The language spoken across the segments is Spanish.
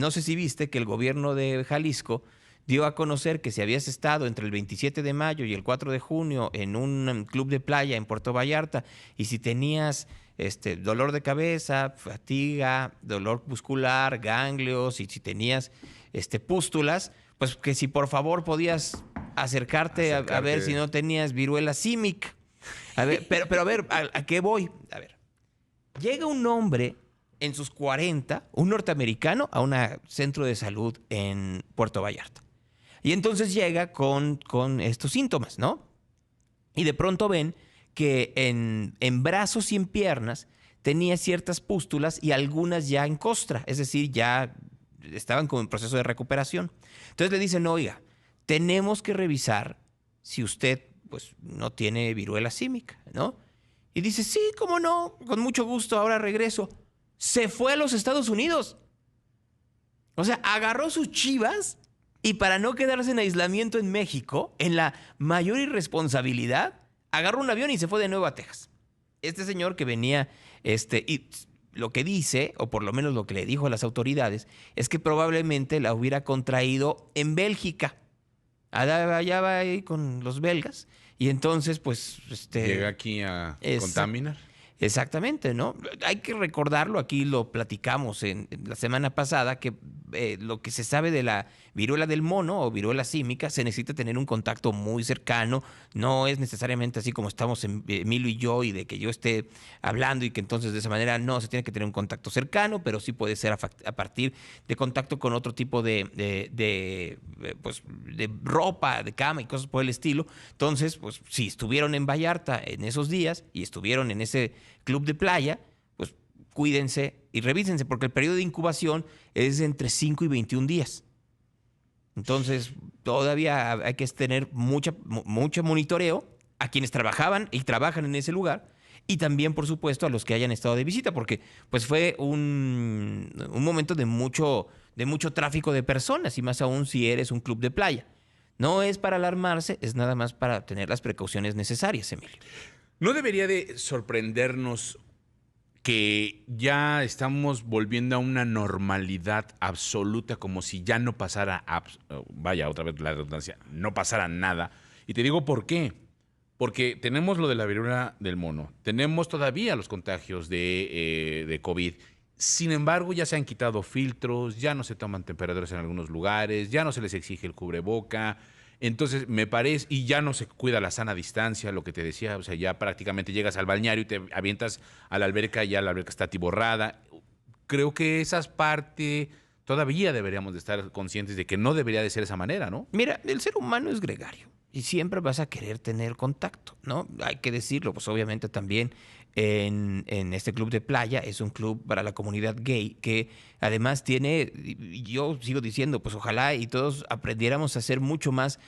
no sé si viste que el gobierno de Jalisco dio a conocer que si habías estado entre el 27 de mayo y el 4 de junio en un club de playa en Puerto Vallarta y si tenías dolor de cabeza, fatiga, dolor muscular, ganglios y si tenías pústulas, pues que si por favor podías acercarte. A ver si no tenías viruela símica. A ver, pero a ver, ¿a qué voy? A ver, llega un hombre en sus 40, un norteamericano, a un centro de salud en Puerto Vallarta. Y entonces llega con estos síntomas, ¿no? Y de pronto ven que en brazos y en piernas tenía ciertas pústulas y algunas ya en costra, es decir, ya estaban como en proceso de recuperación. Entonces le dicen, oiga, tenemos que revisar si usted pues no tiene viruela símica, ¿no? Y dice, sí, cómo no, con mucho gusto, ahora regreso. Se fue a los Estados Unidos. O sea, agarró sus chivas y para no quedarse en aislamiento en México, en la mayor irresponsabilidad, agarró un avión y se fue de nuevo a Texas. Este señor que venía, y lo que dice, o por lo menos lo que le dijo a las autoridades, es que probablemente la hubiera contraído en Bélgica. Allá va ahí con los belgas. Y entonces, pues... llega aquí a contaminar. Exactamente, ¿no? Hay que recordarlo, aquí lo platicamos en la semana pasada, que lo que se sabe de la viruela del mono o viruela símica, se necesita tener un contacto muy cercano, no es necesariamente así como estamos Emilio y yo, y de que yo esté hablando y que entonces de esa manera no, se tiene que tener un contacto cercano, pero sí puede ser a partir de contacto con otro tipo de ropa, de cama y cosas por el estilo. Entonces, pues si estuvieron en Vallarta en esos días y estuvieron en ese club de playa, pues cuídense y revísense, porque el periodo de incubación es entre 5 y 21 días. Entonces, todavía hay que tener mucho monitoreo a quienes trabajaban y trabajan en ese lugar, y también, por supuesto, a los que hayan estado de visita, porque pues fue un momento de mucho tráfico de personas, y más aún si eres un club de playa. No es para alarmarse, es nada más para tener las precauciones necesarias, Emilio. ¿No debería de sorprendernos que ya estamos volviendo a una normalidad absoluta, como si ya no pasara, vaya, otra vez la redundancia, no pasara nada? Y te digo por qué. Porque tenemos lo de la viruela del mono, tenemos todavía los contagios de COVID. Sin embargo, ya se han quitado filtros, ya no se toman temperaturas en algunos lugares, ya no se les exige el cubreboca. Entonces, me parece, y ya no se cuida la sana distancia, lo que te decía, o sea, ya prácticamente llegas al balneario y te avientas a la alberca y ya la alberca está atiborrada. Creo que esa parte todavía deberíamos de estar conscientes de que no debería de ser de esa manera, ¿no? Mira, el ser humano es gregario y siempre vas a querer tener contacto, ¿no? Hay que decirlo, pues obviamente también en este club de playa es un club para la comunidad gay que además tiene, y yo sigo diciendo, pues ojalá y todos aprendiéramos a ser mucho más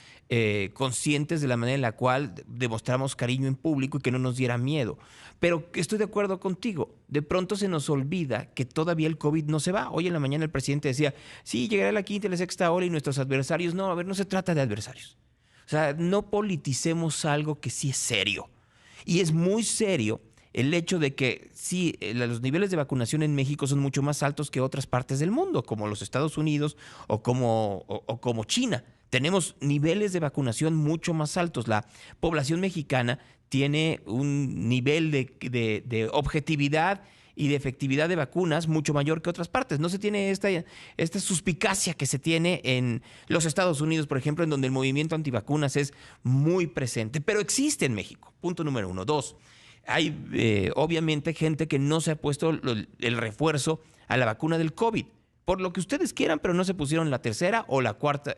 conscientes de la manera en la cual demostramos cariño en público y que no nos diera miedo. Pero estoy de acuerdo contigo, de pronto se nos olvida que todavía el COVID no se va. Hoy en la mañana el presidente decía, sí, llegará la quinta y la sexta ola y nuestros adversarios, no, a ver, no se trata de adversarios. O sea, no politicemos algo que sí es serio. Y es muy serio el hecho de que sí, los niveles de vacunación en México son mucho más altos que otras partes del mundo, como los Estados Unidos o como China. Tenemos niveles de vacunación mucho más altos. La población mexicana tiene un nivel de objetividad y de efectividad de vacunas mucho mayor que otras partes. No se tiene esta suspicacia que se tiene en los Estados Unidos, por ejemplo, en donde el movimiento antivacunas es muy presente, pero existe en México. Punto número 1. 2, hay obviamente gente que no se ha puesto el refuerzo a la vacuna del COVID, por lo que ustedes quieran, pero no se pusieron la tercera o el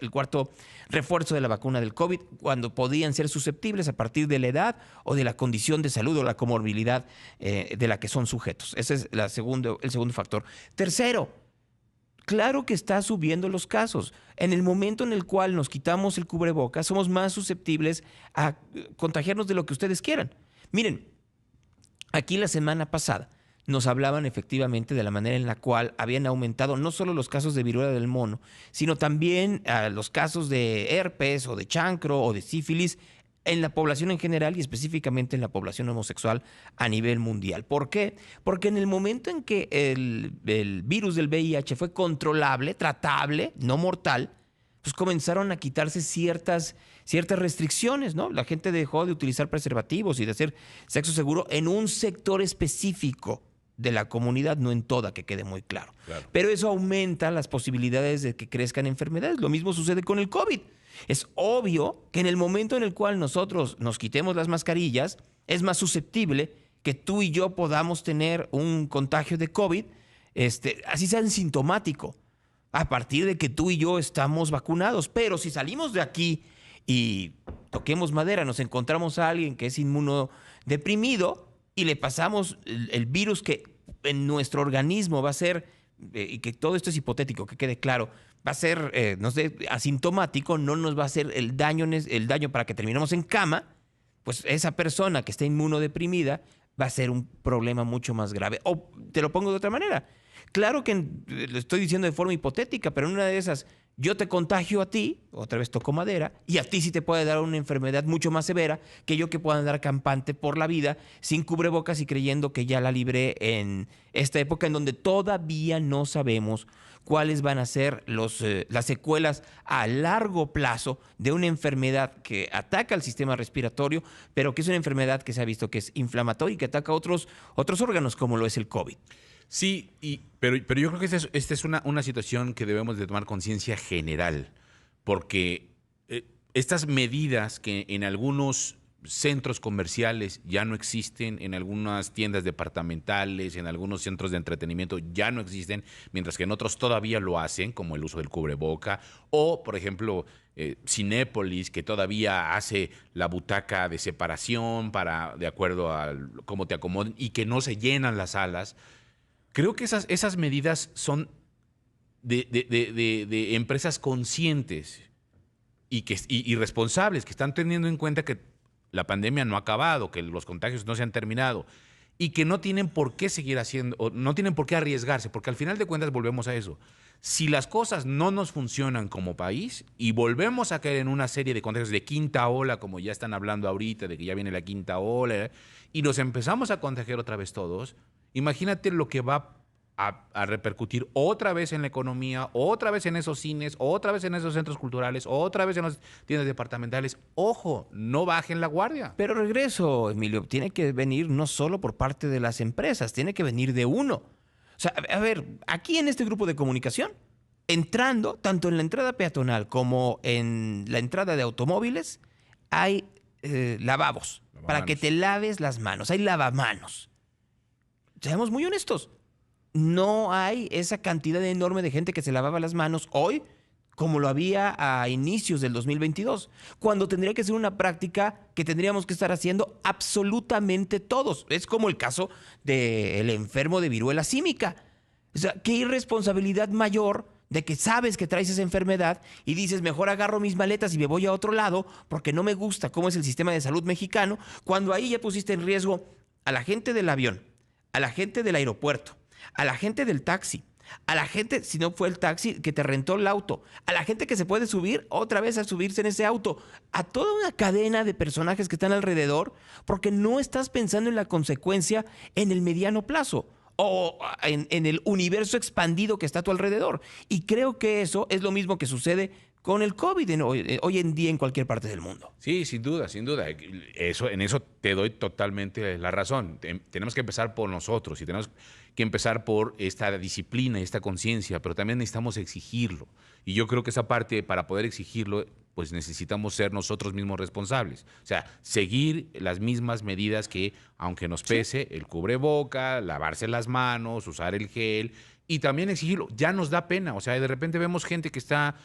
cuarto refuerzo de la vacuna del COVID cuando podían ser susceptibles a partir de la edad o de la condición de salud o la comorbilidad de la que son sujetos. Ese es el segundo factor. Tercero, claro que está subiendo los casos. En el momento en el cual nos quitamos el cubrebocas, somos más susceptibles a contagiarnos de lo que ustedes quieran. Miren, aquí la semana pasada nos hablaban efectivamente de la manera en la cual habían aumentado no solo los casos de viruela del mono, sino también los casos de herpes o de chancro o de sífilis en la población en general y específicamente en la población homosexual a nivel mundial. ¿Por qué? Porque en el momento en que el virus del VIH fue controlable, tratable, no mortal, pues comenzaron a quitarse ciertas restricciones, ¿no? La gente dejó de utilizar preservativos y de hacer sexo seguro en un sector específico de la comunidad, no en toda, que quede muy claro. Pero eso aumenta las posibilidades de que crezcan enfermedades. Lo mismo sucede con el COVID. Es obvio que en el momento en el cual nosotros nos quitemos las mascarillas, es más susceptible que tú y yo podamos tener un contagio de COVID, así sea asintomático, a partir de que tú y yo estamos vacunados. Pero si salimos de aquí y toquemos madera, nos encontramos a alguien que es inmunodeprimido y le pasamos el virus que en nuestro organismo va a ser, y que todo esto es hipotético, que quede claro, va a ser, no sé, asintomático, no nos va a hacer el daño para que terminemos en cama, pues esa persona que está inmunodeprimida va a ser un problema mucho más grave. O te lo pongo de otra manera. Claro que lo estoy diciendo de forma hipotética, pero en una de esas yo te contagio a ti, otra vez toco madera, y a ti sí te puede dar una enfermedad mucho más severa que yo, que pueda andar campante por la vida sin cubrebocas y creyendo que ya la libré en esta época en donde todavía no sabemos cuáles van a ser las secuelas a largo plazo de una enfermedad que ataca al sistema respiratorio, pero que es una enfermedad que se ha visto que es inflamatoria y que ataca a otros órganos, como lo es el COVID. Sí, pero yo creo que esta es una situación que debemos de tomar conciencia general, porque estas medidas que en algunos centros comerciales ya no existen, en algunas tiendas departamentales, en algunos centros de entretenimiento ya no existen, mientras que en otros todavía lo hacen, como el uso del cubreboca, o por ejemplo Cinépolis, que todavía hace la butaca de separación de acuerdo a cómo te acomoden y que no se llenan las salas. Creo que esas medidas son de empresas conscientes y responsables, que están teniendo en cuenta que la pandemia no ha acabado, que los contagios no se han terminado y que no tienen por qué seguir haciendo, o no tienen por qué arriesgarse, porque al final de cuentas volvemos a eso. Si las cosas no nos funcionan como país y volvemos a caer en una serie de contagios de quinta ola, como ya están hablando ahorita, de que ya viene la quinta ola, y nos empezamos a contagiar otra vez todos, imagínate lo que va a repercutir otra vez en la economía, otra vez en esos cines, otra vez en esos centros culturales, otra vez en las tiendas departamentales. Ojo, no bajen la guardia. Pero regreso, Emilio, tiene que venir no solo por parte de las empresas, tiene que venir de uno. O sea, a ver, aquí en este grupo de comunicación, entrando, tanto en la entrada peatonal como en la entrada de automóviles, hay lavabos para que te laves las manos, hay lavamanos. Seamos muy honestos, no hay esa cantidad enorme de gente que se lavaba las manos hoy como lo había a inicios del 2022, cuando tendría que ser una práctica que tendríamos que estar haciendo absolutamente todos. Es como el caso del enfermo de viruela símica. O sea, qué irresponsabilidad mayor de que sabes que traes esa enfermedad y dices, mejor agarro mis maletas y me voy a otro lado porque no me gusta cómo es el sistema de salud mexicano, cuando ahí ya pusiste en riesgo a la gente del avión, a la gente del aeropuerto, a la gente del taxi, a la gente, si no fue el taxi, que te rentó el auto, a la gente que se puede subir otra vez a subirse en ese auto, a toda una cadena de personajes que están alrededor, porque no estás pensando en la consecuencia en el mediano plazo o en el universo expandido que está a tu alrededor. Y creo que eso es lo mismo que sucede con el COVID hoy en día en cualquier parte del mundo. Sí, sin duda, sin duda. En eso te doy totalmente la razón. Tenemos que empezar por nosotros y tenemos que empezar por esta disciplina y esta conciencia, pero también necesitamos exigirlo. Y yo creo que esa parte, para poder exigirlo, pues necesitamos ser nosotros mismos responsables. O sea, seguir las mismas medidas que, aunque nos pese, el cubreboca, lavarse las manos, usar el gel, y también exigirlo. Ya nos da pena. O sea, de repente vemos gente que está...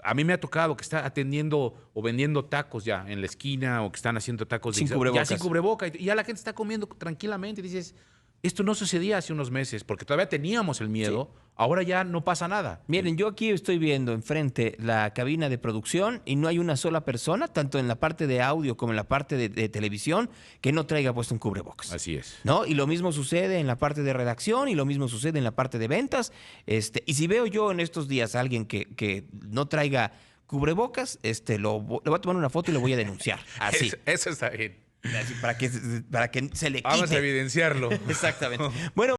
A mí me ha tocado que está atendiendo o vendiendo tacos ya en la esquina, o que están haciendo tacos sin cubrebocas. Ya sin cubreboca, y ya la gente está comiendo tranquilamente y dices, esto no sucedía hace unos meses porque todavía teníamos el miedo, sí. Ahora ya no pasa nada. Miren, yo aquí estoy viendo enfrente la cabina de producción y no hay una sola persona, tanto en la parte de audio como en la parte de televisión, que no traiga puesto un cubrebocas. Así es. ¿No? Y lo mismo sucede en la parte de redacción y lo mismo sucede en la parte de ventas. Y si veo yo en estos días a alguien que no traiga cubrebocas, le voy a tomar una foto y lo voy a denunciar. Así. Eso está bien. Así, para que se le quite. Vamos a evidenciarlo. Exactamente. Bueno.